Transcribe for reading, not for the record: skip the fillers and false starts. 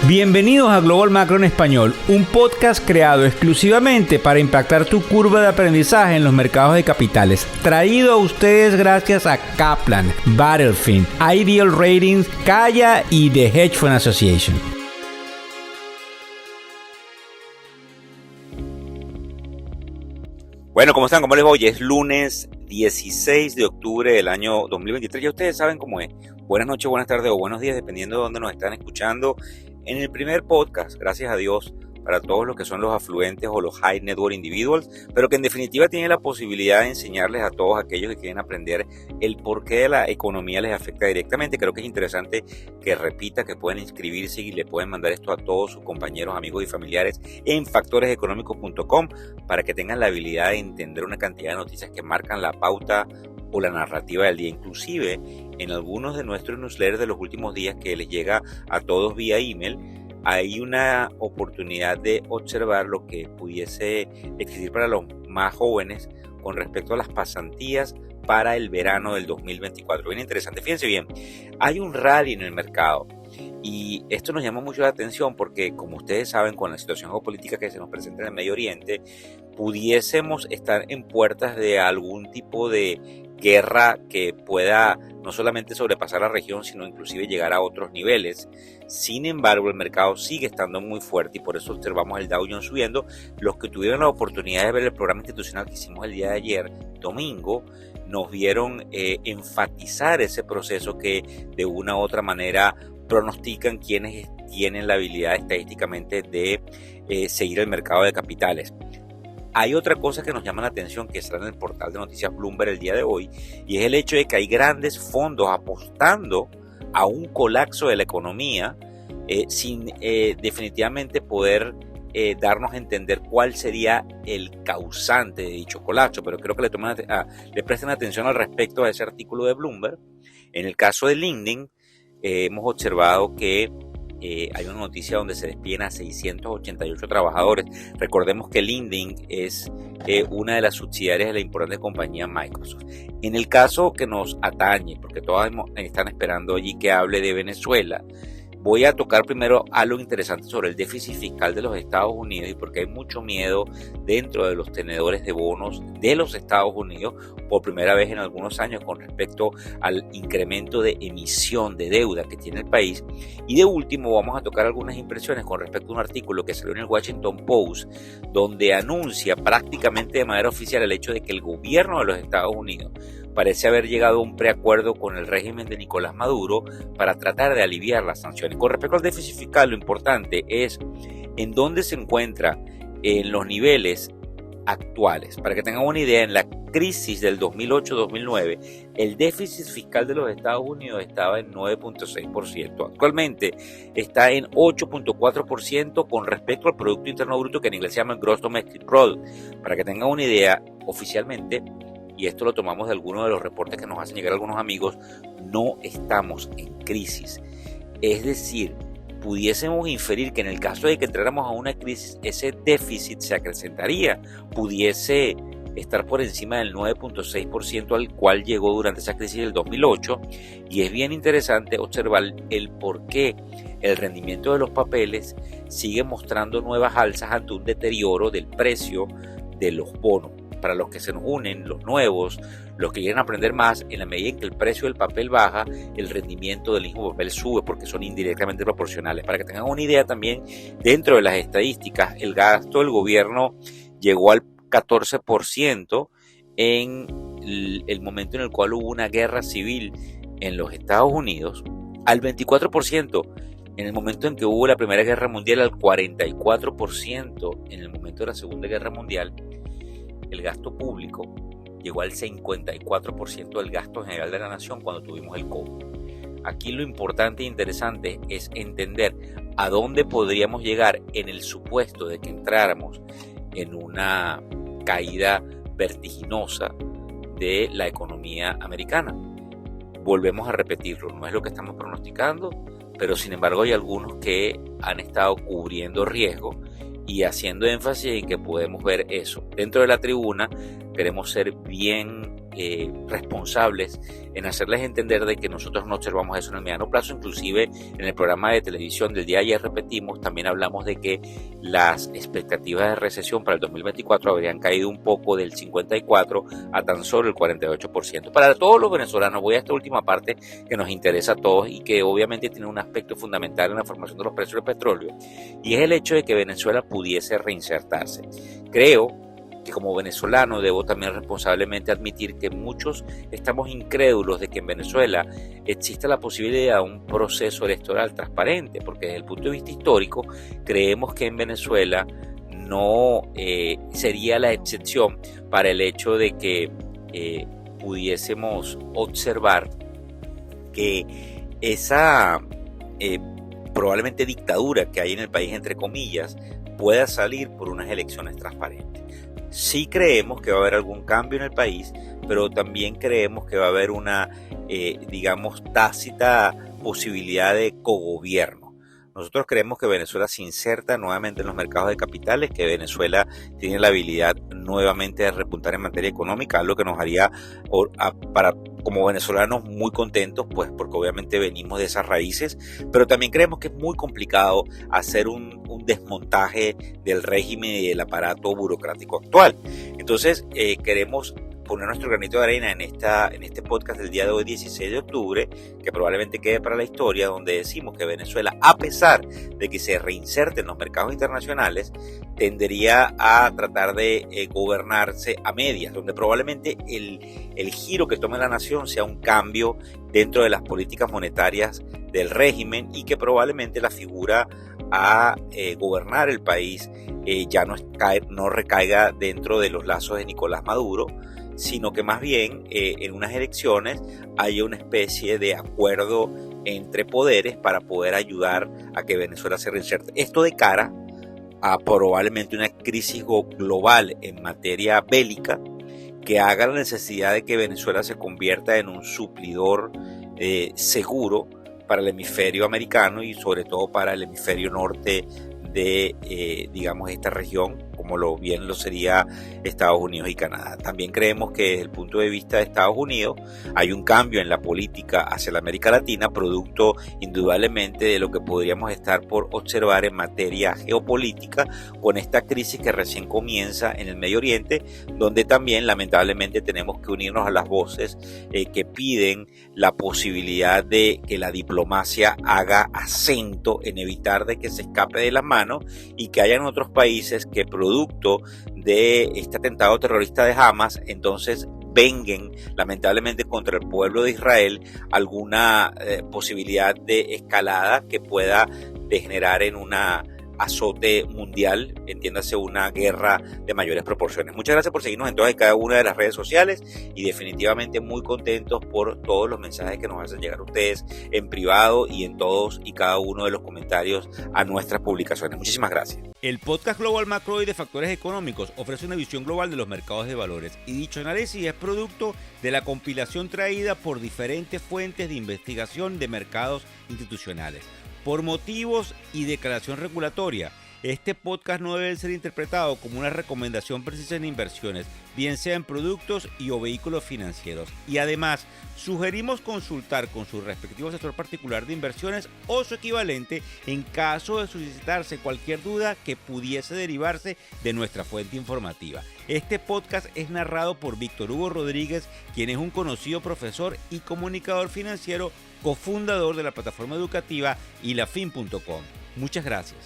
Bienvenidos a Global Macro en Español, un podcast creado exclusivamente para impactar tu curva de aprendizaje en los mercados de capitales. Traído a ustedes gracias a Kaplan, Battlefield, Ideal Ratings, Kaya y The Hedge Fund Association. Bueno, ¿cómo están? ¿Cómo les va? Hoy es lunes 16 de octubre del año 2023. Ya ustedes saben cómo es. Buenas noches, buenas tardes o buenos días, dependiendo de dónde nos están escuchando. En el primer podcast, gracias a Dios, para todos los que son los afluentes o los high net worth individuals, pero que en definitiva tienen la posibilidad de enseñarles a todos aquellos que quieren aprender el por qué de la economía les afecta directamente. Creo que es interesante que repita que pueden inscribirse y le pueden mandar esto a todos sus compañeros, amigos y familiares en factoreseconómicos.com para que tengan la habilidad de entender una cantidad de noticias que marcan la pauta o la narrativa del día. Inclusive en algunos de nuestros newsletters de los últimos días que les llega a todos vía email, hay una oportunidad de observar lo que pudiese existir para los más jóvenes con respecto a las pasantías para el verano del 2024. Bien interesante. Fíjense bien, hay un rally en el mercado y esto nos llama mucho la atención porque, como ustedes saben, con la situación geopolítica que se nos presenta en el Medio Oriente, pudiésemos estar en puertas de algún tipo de guerra que pueda no solamente sobrepasar la región, sino inclusive llegar a otros niveles. Sin embargo, el mercado sigue estando muy fuerte y por eso observamos el Dow Jones subiendo. Los que tuvieron la oportunidad de ver el programa institucional que hicimos el día de ayer, domingo, nos vieron enfatizar ese proceso que de una u otra manera pronostican quienes tienen la habilidad estadísticamente de seguir el mercado de capitales. Hay otra cosa que nos llama la atención que está en el portal de noticias Bloomberg el día de hoy, y es el hecho de que hay grandes fondos apostando a un colapso de la economía sin definitivamente poder darnos a entender cuál sería el causante de dicho colapso. Pero creo que le presten atención al respecto a ese artículo de Bloomberg. En el caso de LinkedIn, hemos observado que hay una noticia donde se despiden a 688 trabajadores. Recordemos que LinkedIn es una de las subsidiarias de la importante compañía Microsoft. En el caso que nos atañe, porque todos están esperando allí que hable de Venezuela, voy a tocar primero algo interesante sobre el déficit fiscal de los Estados Unidos y porque hay mucho miedo dentro de los tenedores de bonos de los Estados Unidos por primera vez en algunos años con respecto al incremento de emisión de deuda que tiene el país. Y de último vamos a tocar algunas impresiones con respecto a un artículo que salió en el Washington Post donde anuncia prácticamente de manera oficial el hecho de que el gobierno de los Estados Unidos parece haber llegado a un preacuerdo con el régimen de Nicolás Maduro para tratar de aliviar las sanciones. Con respecto al déficit fiscal, lo importante es en dónde se encuentra en los niveles actuales. Para que tengan una idea, en la crisis del 2008-2009, el déficit fiscal de los Estados Unidos estaba en 9.6%. Actualmente está en 8.4% con respecto al Producto Interno Bruto, que en inglés se llama Gross Domestic Product. Para que tengan una idea, oficialmente, y esto lo tomamos de algunos de los reportes que nos hacen llegar algunos amigos, no estamos en crisis. Es decir, pudiésemos inferir que en el caso de que entráramos a una crisis, ese déficit se acrecentaría, pudiese estar por encima del 9.6% al cual llegó durante esa crisis del 2008, y es bien interesante observar el por qué el rendimiento de los papeles sigue mostrando nuevas alzas ante un deterioro del precio de los bonos. Para los que se nos unen, los nuevos, los que quieren aprender más, en la medida en que el precio del papel baja, el rendimiento del mismo papel sube porque son indirectamente proporcionales. Para que tengan una idea también, dentro de las estadísticas, el gasto del gobierno llegó al 14% en el momento en el cual hubo una guerra civil en los Estados Unidos, al 24% en el momento en que hubo la Primera Guerra Mundial, al 44% en el momento de la Segunda Guerra Mundial. El gasto público llegó al 54% del gasto general de la nación cuando tuvimos el COVID. Aquí lo importante e interesante es entender a dónde podríamos llegar en el supuesto de que entráramos en una caída vertiginosa de la economía americana. Volvemos a repetirlo, no es lo que estamos pronosticando, pero sin embargo hay algunos que han estado cubriendo riesgo y haciendo énfasis en que podemos ver eso. Dentro de la tribuna queremos ser bien responsables en hacerles entender de que nosotros no observamos eso en el mediano plazo. Inclusive en el programa de televisión del día de ayer repetimos, también hablamos de que las expectativas de recesión para el 2024 habrían caído un poco del 54 a tan solo el 48%. Para todos los venezolanos, voy a esta última parte que nos interesa a todos y que obviamente tiene un aspecto fundamental en la formación de los precios del petróleo, y es el hecho de que Venezuela pudiese reinsertarse. Creo que como venezolano debo también responsablemente admitir que muchos estamos incrédulos de que en Venezuela exista la posibilidad de un proceso electoral transparente, porque desde el punto de vista histórico creemos que en Venezuela no sería la excepción para el hecho de que pudiésemos observar que esa probablemente dictadura que hay en el país, entre comillas, pueda salir por unas elecciones transparentes. Sí creemos que va a haber algún cambio en el país, pero también creemos que va a haber una, tácita posibilidad de cogobierno. Nosotros creemos que Venezuela se inserta nuevamente en los mercados de capitales, que Venezuela tiene la habilidad nuevamente de repuntar en materia económica, algo que nos haría como venezolanos muy contentos, pues porque obviamente venimos de esas raíces, pero también creemos que es muy complicado hacer un desmontaje del régimen y del aparato burocrático actual. Entonces queremos poner nuestro granito de arena en este podcast del día de hoy, 16 de octubre, que probablemente quede para la historia, donde decimos que Venezuela, a pesar de que se reinserte en los mercados internacionales, tendería a tratar de gobernarse a medias, donde probablemente el giro que tome la nación sea un cambio dentro de las políticas monetarias del régimen, y que probablemente la figura a gobernar el país ya no recaiga dentro de los lazos de Nicolás Maduro, sino que más bien en unas elecciones haya una especie de acuerdo entre poderes para poder ayudar a que Venezuela se reinserte. Esto de cara a probablemente una crisis global en materia bélica que haga la necesidad de que Venezuela se convierta en un suplidor seguro para el hemisferio americano y sobre todo para el hemisferio norte de esta región, como bien lo sería Estados Unidos y Canadá. También creemos que desde el punto de vista de Estados Unidos hay un cambio en la política hacia la América Latina, producto indudablemente de lo que podríamos estar por observar en materia geopolítica con esta crisis que recién comienza en el Medio Oriente, donde también lamentablemente tenemos que unirnos a las voces que piden la posibilidad de que la diplomacia haga acento en evitar de que se escape de las manos y que hayan otros países que producto de este atentado terrorista de Hamas entonces vengan lamentablemente contra el pueblo de Israel alguna posibilidad de escalada que pueda degenerar en una azote mundial, entiéndase una guerra de mayores proporciones. Muchas gracias por seguirnos en todas y cada una de las redes sociales y definitivamente muy contentos por todos los mensajes que nos hacen llegar ustedes en privado y en todos y cada uno de los comentarios a nuestras publicaciones. Muchísimas gracias. El podcast Global Macro y de Factores Económicos ofrece una visión global de los mercados de valores, y dicho análisis es producto de la compilación traída por diferentes fuentes de investigación de mercados institucionales. Por motivos y declaración regulatoria, este podcast no debe ser interpretado como una recomendación precisa en inversiones, bien sea en productos y o vehículos financieros. Y además, sugerimos consultar con su respectivo asesor particular de inversiones o su equivalente en caso de suscitarse cualquier duda que pudiese derivarse de nuestra fuente informativa. Este podcast es narrado por Víctor Hugo Rodríguez, quien es un conocido profesor y comunicador financiero, cofundador de la plataforma educativa ilafin.com. Muchas gracias.